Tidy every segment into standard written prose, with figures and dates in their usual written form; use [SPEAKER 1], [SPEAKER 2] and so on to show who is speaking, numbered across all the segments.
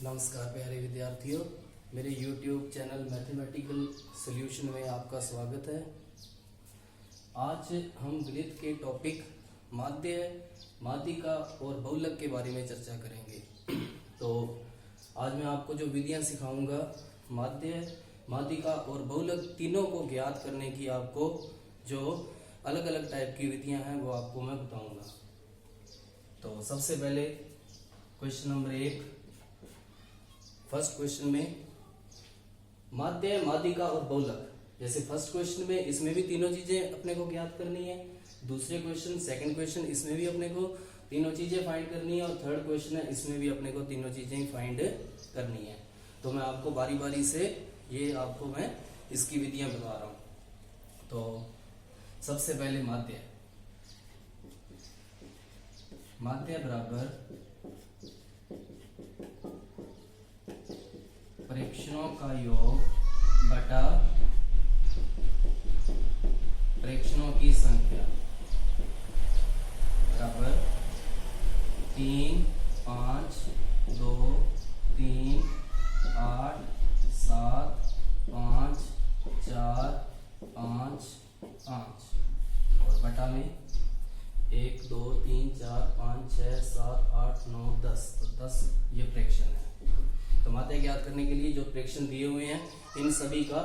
[SPEAKER 1] नमस्कार प्यारे विद्यार्थियों, मेरे YouTube चैनल मैथमेटिकल सॉल्यूशन में आपका स्वागत है। आज हम गणित के टॉपिक माध्य, माध्यिका और बहुलक के बारे में चर्चा करेंगे। तो आज मैं आपको जो विधियां सिखाऊंगा, माध्य, माध्यिका और बहुलक तीनों को ज्ञात करने की आपको जो अलग अलग टाइप की विधियां हैं वो आपको मैं बताऊंगा। तो सबसे पहले क्वेश्चन नंबर 1, फर्स्ट क्वेश्चन में माध्य, माध्यिका और बहुलक। जैसे फर्स्ट क्वेश्चन में इसमें भी तीनों चीजें अपने को ज्ञात करनी है, दूसरे क्वेश्चन सेकंड क्वेश्चन इसमें भी अपने को तीनों चीजें फाइंड करनी है, और थर्ड क्वेश्चन है इसमें भी अपने को तीनों चीजें फाइंड करनी है। तो मैं आपको बारी बारी से ये आपको मैं इसकी विधियां बता रहा हूं। तो सबसे पहले माध्य, माध्य बराबर प्रेक्षणों का योग बटा प्रेक्षणों की संख्या बराबर 3, 5, 2, 3, 8, 7, 5, 4, 5, 5 और बटा में 1, 2, 3, 4, 5, 6, 7, 8, 9, 10। तो 10 ये प्रेक्षण है। तो माध्य ज्ञात करने के लिए जो प्रेक्षण दिए हुए हैं इन सभी का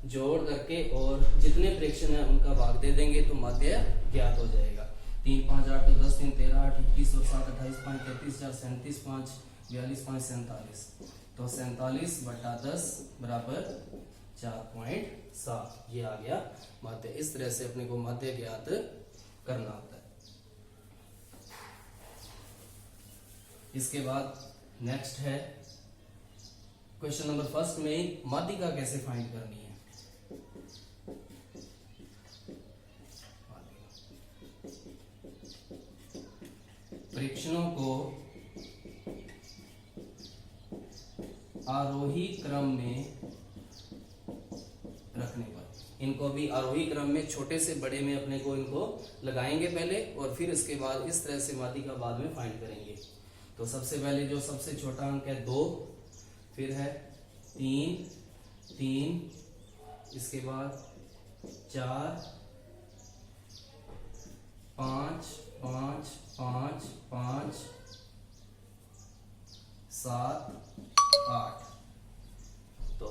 [SPEAKER 1] जोड़ करके और जितने प्रेक्षण है उनका भाग दे देंगे तो माध्य ज्ञात हो जाएगा। 3, 5, 8, 10, 3, 13, 8, 21 और 7, 28, 5, 33, 4, 37, 5, 42, 5, 47। तो 47 बटा 10 बराबर 4.7। ये आ गया माध्य। इस तरह से अपने को माध्य ज्ञात करना होता है। इसके बाद नेक्स्ट है क्वेश्चन नंबर फर्स्ट में माध्यिका कैसे फाइंड करनी है। प्रेक्षणों को आरोही क्रम में रखने पर, इनको भी आरोही क्रम में छोटे से बड़े में अपने को इनको लगाएंगे पहले, और फिर इसके बाद इस तरह से माध्यिका बाद में फाइंड करेंगे। तो सबसे पहले जो सबसे छोटा अंक है 2, फिर है 3, 3, इसके बाद 4, 5, 5, 5, 5, 7, 8। तो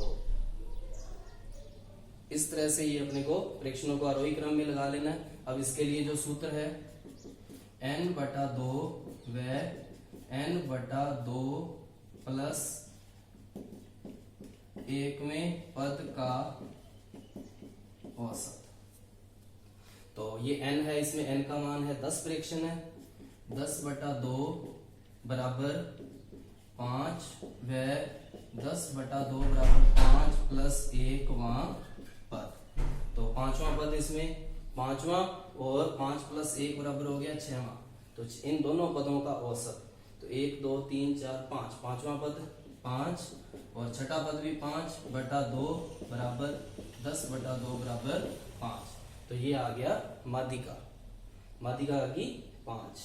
[SPEAKER 1] इस तरह से ये अपने को प्रेक्षणों को आरोही क्रम में लगा लेना है। अब इसके लिए जो सूत्र है n/2 व n/2 प्लस 1वें पद का औसत। तो ये n है, इसमें n का मान है 10 प्रेक्षण है। 10/2 बराबर 5 व 10/2 बराबर 5 प्लस 1वां पद। तो 5वां पद इसमें 5वां और 5 प्लस 1 बराबर हो गया 6वां। तो इन दोनों पदों का औसत, तो 1, 2, 3, 4, 5, 5वां पद 5 और छठा पद भी 5/2 बराबर 10/2 बराबर 5। तो ये आ गया माध्यिका, माध्यिका की 5।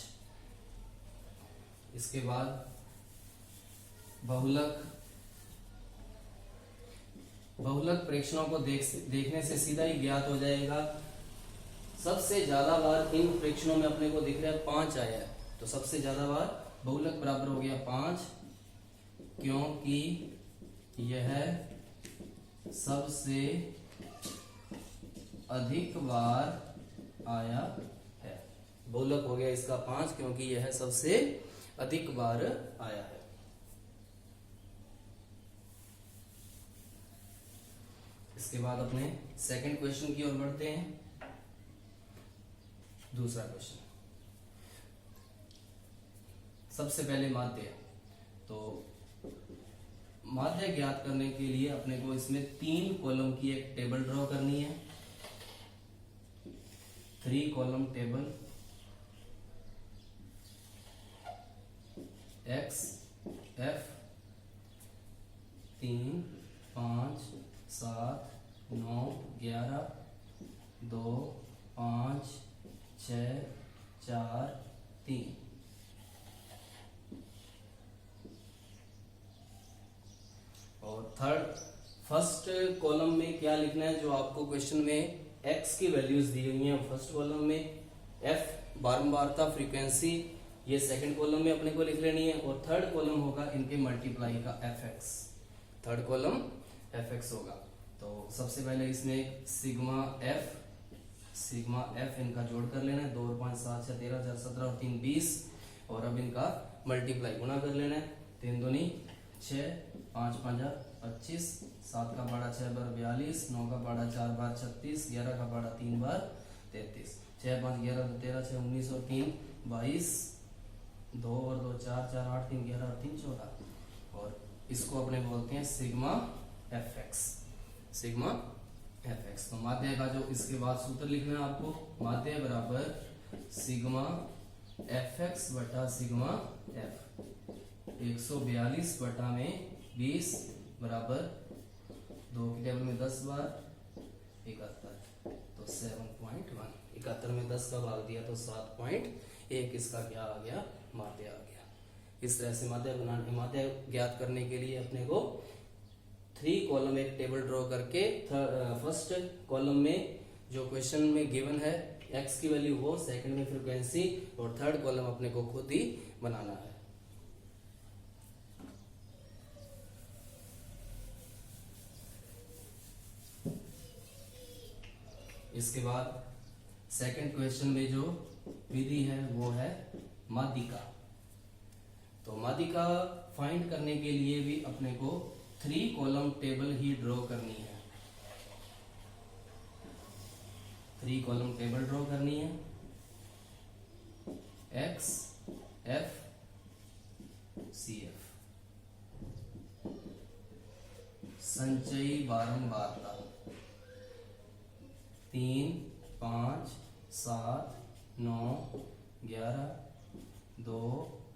[SPEAKER 1] इसके बाद बहुलक, बहुलक प्रेक्षणों को देखने से सीधा ही ज्ञात हो जाएगा। सबसे ज्यादा बार इन प्रेक्षणों में अपने को दिख रहा है 5 आया है, तो सबसे ज्यादा बार बहुलक बराबर हो गया 5, क्योंकि यह सबसे अधिक बार आया है। बहुलक हो गया इसका 5 क्योंकि यह सबसे अधिक बार आया है। इसके बाद अपने सेकंड क्वेश्चन की ओर बढ़ते हैं। दूसरा क्वेश्चन, सबसे पहले माध्य। तो माध्य ज्ञात करने के लिए अपने को इसमें 3 कॉलम की एक टेबल ड्रॉ करनी है। 3 column table x, f 3, 5, 7, 9, 11, 2, 5, 6, 4, 3। First column में क्या लिखना है, जो आपको क्वेश्चन में x की वैल्यूज दी हुई हैं फर्स्ट कॉलम में, f बारंबारता फ्रीक्वेंसी ये सेकंड कॉलम में अपने को लिख लेनी है, और थर्ड कॉलम होगा इनके मल्टीप्लाई का fx, थर्ड कॉलम fx होगा। तो सबसे पहले इसमें सिग्मा f इनका जोड़ कर लेना है, 2 और 5 7 6 13 4 17 और 3 20, और अब इनका मल्टीप्लाई गुणा कर लेना है, 3 दूनी 6 5 5 25, 7 का पाड़ा 6 बार 42, 9 का पाड़ा 4 बार 36, 11 का पाड़ा 3 बार 33, 6 5 11 13 6 19 और 3 22, 2 और 2 4 4 8 3 11 और 3 14, और इसको अपने बोलते हैं सिग्मा fx, सिग्मा fx। तो माध्य का जो इसके बाद सूत्र लिखना है आपको, माध्य बराबर सिग्मा fx बटा सिग्मा f, 142 बटा में 20 बराबर 2 की टेबल में 10 बार 71, तो 7.1, 71 में 10 का भाग दिया तो 7.1, इसका क्या आ गया, माध्य आ गया। इस तरह से माध्य ज्ञात करने के लिए अपने को 3 कॉलम एक टेबल ड्रॉ करके फर्स्ट कॉलम में जो क्वेश्चन में गिवन है x की वैल्यू वो, सेकंड में फ्रीक्वेंसी, और थर्ड कॉलम अपने को खुद ही बनाना है। इसके बाद सेकंड क्वेश्चन में जो विधि है वो है माध्यिका। तो माध्यिका फाइंड करने के लिए भी अपने को 3 कॉलम टेबल ही ड्रॉ करनी है, 3 कॉलम टेबल ड्रॉ करनी है, x f c f, संचयी बारंबारता 3 5 7 9 11 2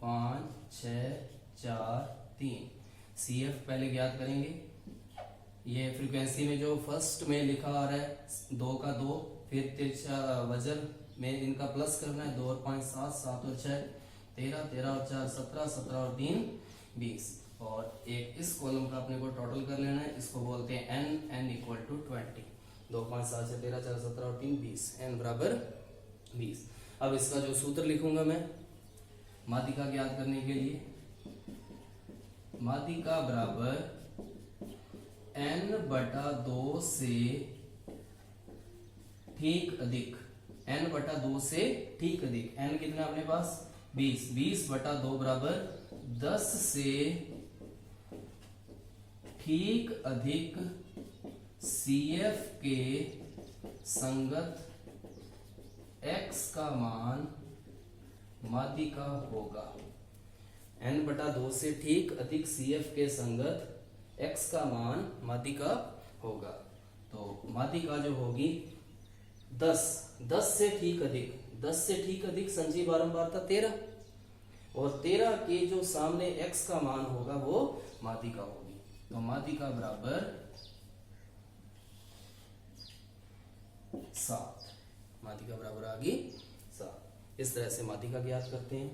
[SPEAKER 1] 5 6 4 3, सी एफ पहले ज्ञात करेंगे। ये फ्रीक्वेंसी में जो फर्स्ट में लिखा आ रहा है 2 का 2, फिर तिरछा वजन में इनका प्लस करना है, 2 और 5 7 7 और 6 13 13 और 4 17 17 और 3 20, और एक इस कॉलम का अपने को टोटल कर लेना है, इसको बोलते हैं n इक्वल टू 20, 2 5 7 6 13 4 17 और 3 20, n बराबर 20। अब इसका जो सूत्र लिखूंगा मैं माध्यिका ज्ञात करने के लिए, माध्यिका बराबर n बटा 2 से ठीक अधिक, n बटा 2 से ठीक अधिक, n कितना अपने पास 20, 20 बटा 2 बराबर 10 से ठीक अधिक CF के संगत x का मान माध्यिका होगा। n बटा 2 से ठीक अधिक CF के संगत x का मान माध्यिका होगा। तो माध्यिका जो होगी 10 से ठीक अधिक, 10 से ठीक अधिक संचयी बारंबारता 13, और 13 के जो सामने x का मान होगा वो माध्यिका होगी। तो माध्यिका बराबर 7, माध्यिका बराबर आ गई 7। इस तरह से माध्यिका ज्ञात करते हैं।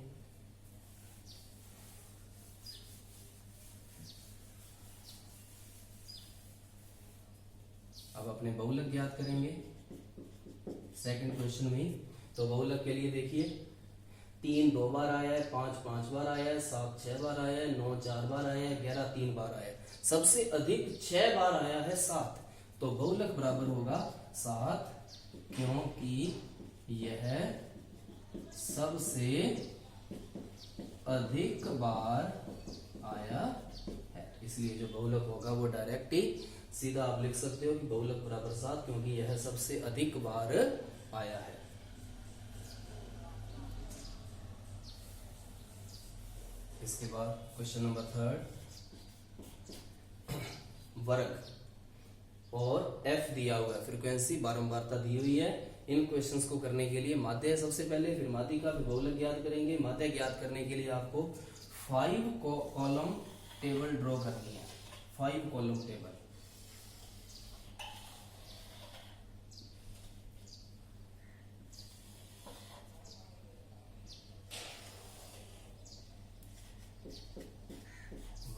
[SPEAKER 1] अब अपने बहुलक ज्ञात करेंगे सेकंड क्वेश्चन में। तो बहुलक के लिए देखिए 3 2 बार आया है, 5 5 बार आया है, 7 6 बार आया है, 9 4 बार आया है, 11 3 बार आया है, सबसे अधिक 6 बार आया है 7। तो बहुलक बराबर होगा 7, क्योंकि यह सबसे अधिक बार आया है, इसलिए जो बहुलक होगा वो डायरेक्ट ही सीधा आप लिख सकते हो कि बहुलक बराबर 7, क्योंकि यह सबसे अधिक बार आया है। इसके बाद क्वेश्चन नंबर 3, वर्ग और f दिया हुआ है, फ्रीक्वेंसी बारंबारता दी हुई है। इन क्वेश्चंस को करने के लिए माध्य सबसे पहले, फिर माध्यिका, फिर बहुलक ज्ञात करेंगे। माध्य ज्ञात करने के लिए आपको 5 कॉलम टेबल ड्रॉ करनी है, 5 कॉलम टेबल।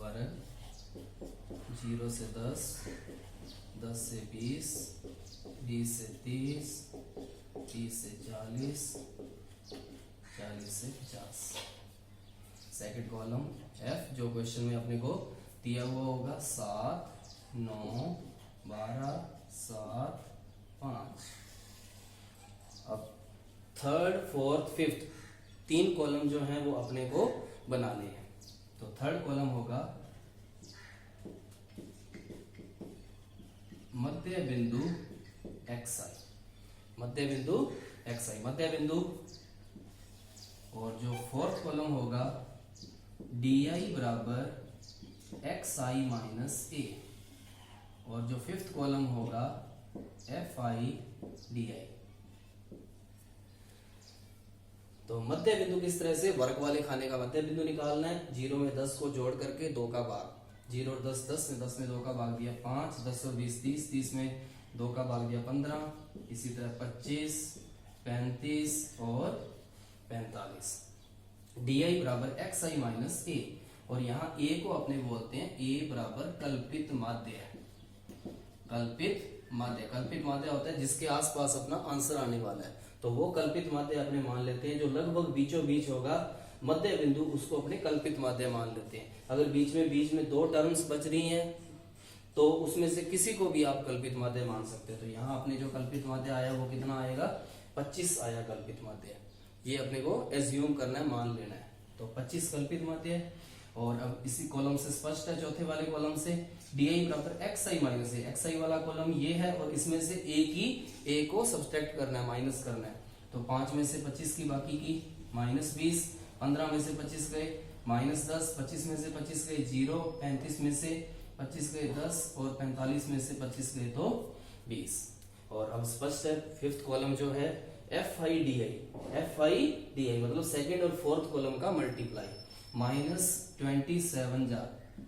[SPEAKER 1] वर्ग 0 से 10, 10 से 20, 20 से 30, 30 से 40, 40 से 50। सेकंड कॉलम F जो क्वेश्चन में अपने को दिया हुआ होगा 7, 9, 12, 7, 5। अब थर्ड, फोर्थ, फिफ्थ 3 कॉलम जो हैं वो अपने को बनाने हैं। तो थर्ड कॉलम होगा मध्य बिंदु xi, मध्य बिंदु xi, मध्य बिंदु। और जो फोर्थ कॉलम होगा di बराबर xi माइनस a, और जो फिफ्थ कॉलम होगा fi di। तो मध्य बिंदु किस तरह से, वर्ग वाले खाने का मध्य बिंदु निकालना है। 0 में 10 को जोड़ करके 2 का भाग, 0 और 10, 10 में 10 में 2 का भाग दिया 5, 10 और 20 30, 30 में 2 का भाग दिया 15, इसी तरह 25, 35 और 45। डी आई बराबर एक्स आई माइनस ए, और यहाँ ए को अपने बोलते हैं ए बराबर कल्पित माध्य। कल्पित माध्य, कल्पित माध्य होता है जिसके आसपास अपना आंसर आने वाला है, तो वो कल्पित माध्य अपने मान लेते हैं। जो लगभग बीचों बीच होगा मध्य बिंदु, उसको अपने कल्पित माध्य मान लेते हैं। अगर बीच में 2 टर्म्स बच रही हैं तो उसमें से किसी को भी आप कल्पित माध्य मान सकते हैं। तो यहाँ अपने जो कल्पित माध्य आया वो कितना आएगा, 25 आया कल्पित माध्य। ये अपने को एज्यूम करना है, मान लेना है। तो 25 कल्पित माध्य है। और अब इसी कॉलम से स्पष्ट है, चौथे वाले कॉलम से डी आई बराबर एक्स आई माइनस ए, एक्स आई वाला कॉलम ये है और इसमें से ए को सब्सट्रैक्ट करना है, माइनस करना है। तो 5 में से 25 की बाकी की माइनस 20, 15 में से 25 गए माइनस 10, 25 में से 25 गए 0, 35 में से 25 गए 10 और 45 में से 25 गए तो 20। और अब स्पष्ट है, फिफ्थ कॉलम जो है एफ आई डी आई मतलब सेकेंड और फोर्थ कॉलम का मल्टीप्लाई। माइनस 27 जा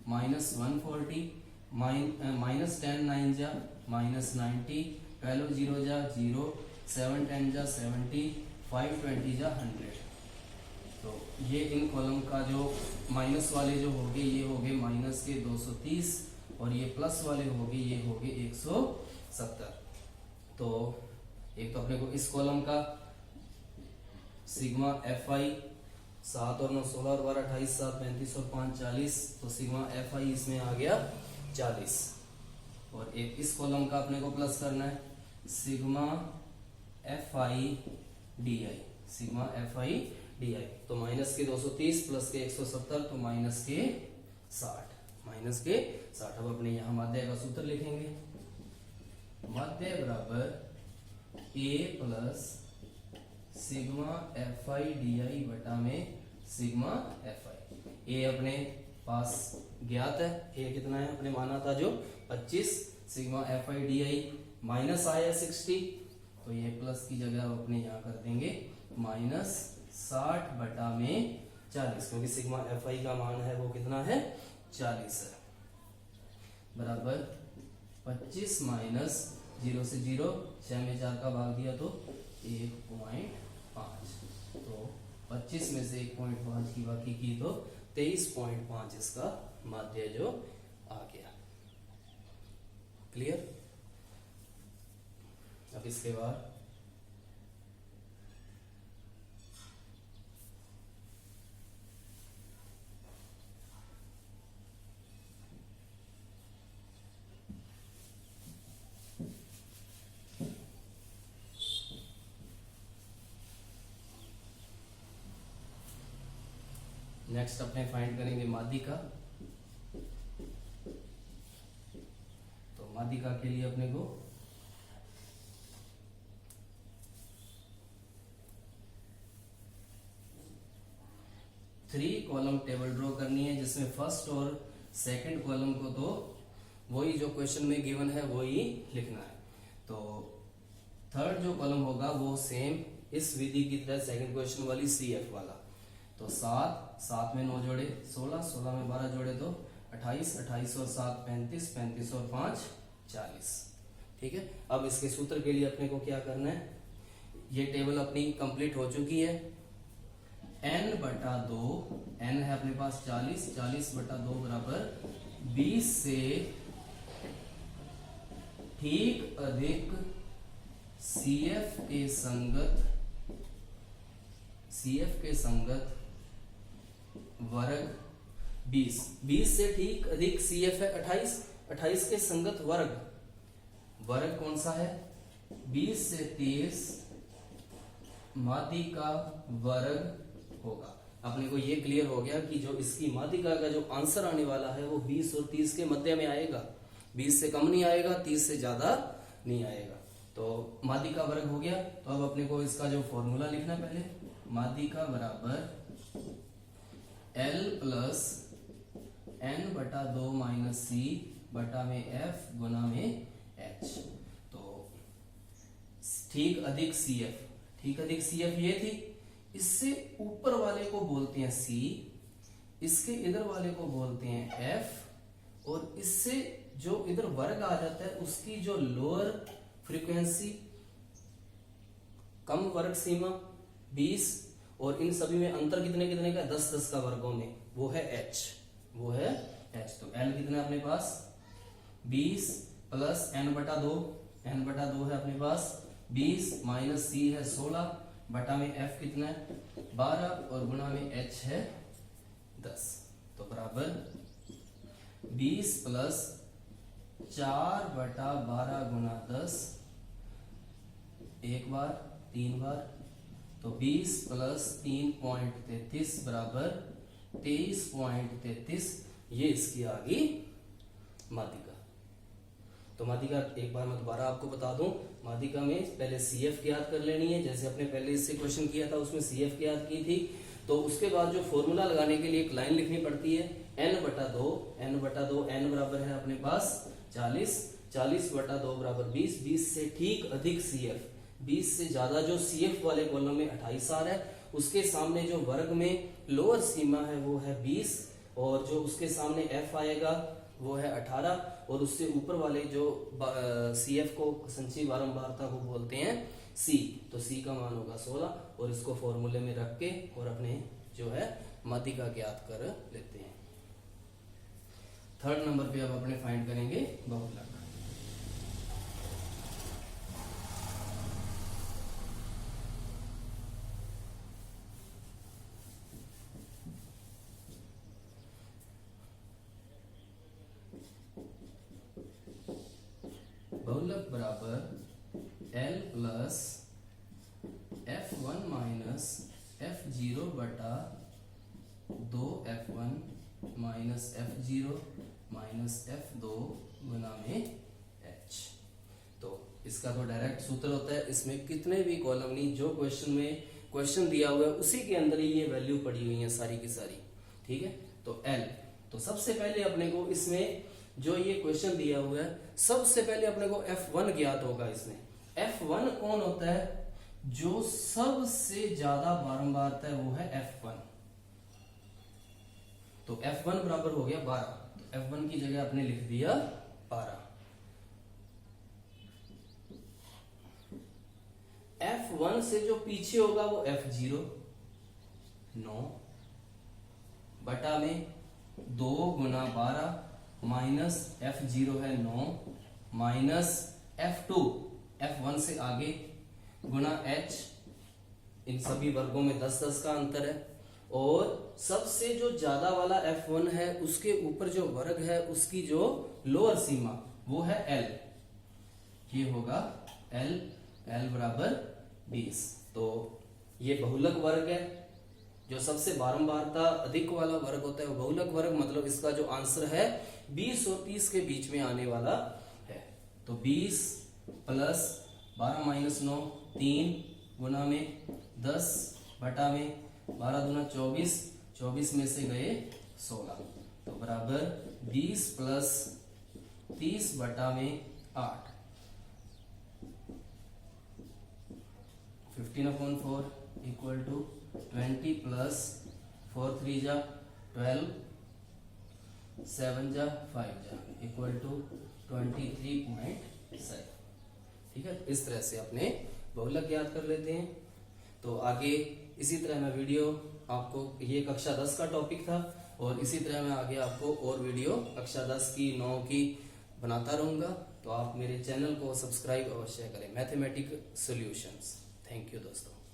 [SPEAKER 1] माइनस 140, माइनस 10 9 जा माइनस 90, 12 0 जा 0, 7 10 जा 70, 5 20 जा 100। तो ये इन कॉलम का जो माइनस वाले जो होंगे ये होंगे माइनस के 230, और ये प्लस वाले होंगे ये होंगे 170। तो एक तो अपने को इस कॉलम का सिग्मा एफ आई 7 और 9 16 और 12 28 7 35 और 5 40, तो सिग्मा एफ आई इसमें आ गया 40। और एक इस कॉलम का अपने को प्लस करना है, sigma F I D I, sigma F I D आई। तो माइनस के 230 प्लस के 170 तो माइनस के 60, माइनस के 60। अब अपने यहाँ माध्य का सूत्र लिखेंगे, माध्य बराबर A plus sigma F I D I बटा में सिग्मा एफ आई। ए अपने पास ज्ञात है, ए कितना है अपने माना था जो 25, sigma F I D I minus आया 60, तो ये प्लस की जगह अपने यहाँ कर देंगे माइनस 60 बटा में 40, क्योंकि सिग्मा एफ आई का मान है वो कितना है 40 है, बराबर 25 माइनस 0 से 0, 6 में 4 का भाग दिया तो 1.5, तो 25 में से 1.5 की बाकी की तो 23.5 इसका माध्य जो आ गया। क्लियर। अब इसके बाद नेक्स्ट अपने फाइंड करेंगे माध्यिका। तो माध्यिका के लिए अपने को थ्री कॉलम टेबल ड्रॉ करनी है, जिसमें फर्स्ट और सेकंड कॉलम को तो वही जो क्वेश्चन में गिवन है वही लिखना है। तो थर्ड जो कॉलम होगा वो सेम इस विधि की तरह सेकंड क्वेश्चन वाली सी एफ वाला। तो 7 में 9 जोड़े 16, 16 में 12 जोड़े तो 28, 28 और 7 35, 35 और 5 40। ठीक है। अब इसके सूत्र के लिए अपने को क्या करना है, ये टेबल अपनी कंप्लीट हो चुकी है। n बटा 2, n है अपने पास 40, 40 बटा 2 बराबर 20 से ठीक अधिक CF के संगत वर्ग 20। 20 से ठीक अधिक CF है 28। 28 के संगत वर्ग कौन सा है? 20 से 30 माध्यिका वर्ग होगा। अपने को ये क्लियर हो गया कि जो इसकी माध्यिका का जो आंसर आने वाला है वो 20 और 30 के मध्य में आएगा। 20 से कम नहीं आएगा, 30 से ज्यादा नहीं आएगा। तो माध्यिका वर्ग हो गया। तो अब अपने को इसका जो फॉर्मूला लिखना है पहले, माध्यिका बराबर L प्लस N बटा 2 माइनस C बटा में F गुना में H। तो ठीक अधिक CF ये थी। इससे ऊपर वाले को बोलते हैं C, इसके इधर वाले को बोलते हैं F, और इससे जो इधर वर्ग आ जाता है उसकी जो लोअर फ्रीक्वेंसी, कम वर्ग सीमा 20, और इन सभी में अंतर कितने कितने का? 10 का वर्गों में, वो है H। तो L कितना है अपने पास? 20 प्लस N बटा 2 है अपने पास 20 माइनस C है 16 बटा में F कितना है 12 और गुणा में H है 10। तो बराबर 20 प्लस 4 बटा 12 गुणा 10, एक बार 3 बार, तो 20 प्लस 3.33 बराबर 23.33। ये इसकी आ गई माध्यिका। तो माध्यिका एक बार मैं दोबारा आपको बता दूं, माध्यिका में पहले CF ज्ञात कर लेनी है। जैसे अपने पहले इससे क्वेश्चन किया था उसमें CF ज्ञात की थी। तो उसके बाद जो फॉर्मूला लगाने के लिए एक लाइन लिखनी पड़ती है, n बटा दो, n बराबर है अपने पास 40 बटा 2 बराबर 20 से ठीक अधिक CF, 20 से ज्यादा जो CF वाले कॉलम में 28 आ रहा है, उसके सामने जो वर्ग में लोअर सीमा है वो है 20, और जो उसके सामने F आएगा वो है 18, और उससे ऊपर वाले जो CF को संचयी बारंबारता को बोलते हैं C। तो C का मान होगा 16, और इसको फॉर्मूले में रख के और अपने जो है माध्यिका ज्ञात कर लेते हैं। थर्ड नंबर पे अब अपने फाइंड करेंगे बहुलक। बहुलक बराबर L plus F1 minus F0 बटा 2F1 minus F0 minus F2 गुना में H। तो इसका तो डायरेक्ट सूत्र होता है, इसमें कितने भी कॉलम नहीं, जो क्वेश्चन में क्वेश्चन दिया हुआ है उसी के अंदर ही ये वैल्यू पड़ी हुई है सारी की सारी। ठीक है, तो L। तो सबसे पहले अपने को इसमें जो ये क्वेश्चन दिया हुआ है, सबसे पहले अपने को F1 ज्ञात होगा। इसमें F1 कौन होता है? जो सबसे ज्यादा बारंबारता है वो है F1। तो F1 बराबर हो गया 12, तो F1 की जगह आपने लिख दिया 12। F1 से जो पीछे होगा वो F0 9 बटा में 2 गुना 12 माइनस F0 है 9 माइनस F2 F1 से आगे गुना H। इन सभी वर्गों में 10 का अंतर है, और सबसे जो ज्यादा वाला F1 है उसके ऊपर जो वर्ग है उसकी जो लोअर सीमा वो है L। ये होगा L बराबर 20। तो ये बहुलक वर्ग है। जो सबसे बारंबारता अधिक वाला वर्ग होता है वो बहुलक वर्ग, मतलब इसका जो आंसर है 20 और 30 के बीच में आने वाला है। तो 20 प्लस 12 माइनस 9 3 गुना में 10 बटा में 12 दूना 24 में से गए 16, तो बराबर 20 प्लस 30 बटा में 8 15/4 इक्वल टू 20 प्लस 4 3 जा 12 7 जा 5 जा इक्वल टू 23.7। ठीक है, इस तरह से अपने बहुलक याद कर लेते हैं। तो आगे इसी तरह मैं वीडियो आपको, ये कक्षा 10 का टॉपिक था, और इसी तरह मैं आगे आपको और वीडियो कक्षा 10 की 9 की बनाता रहूँगा, तो आप मेरे चैनल को सब्सक्राइब अवश्य करें, मैथमेटिक सॉल्यूशंस। थैंक यू दोस्तों।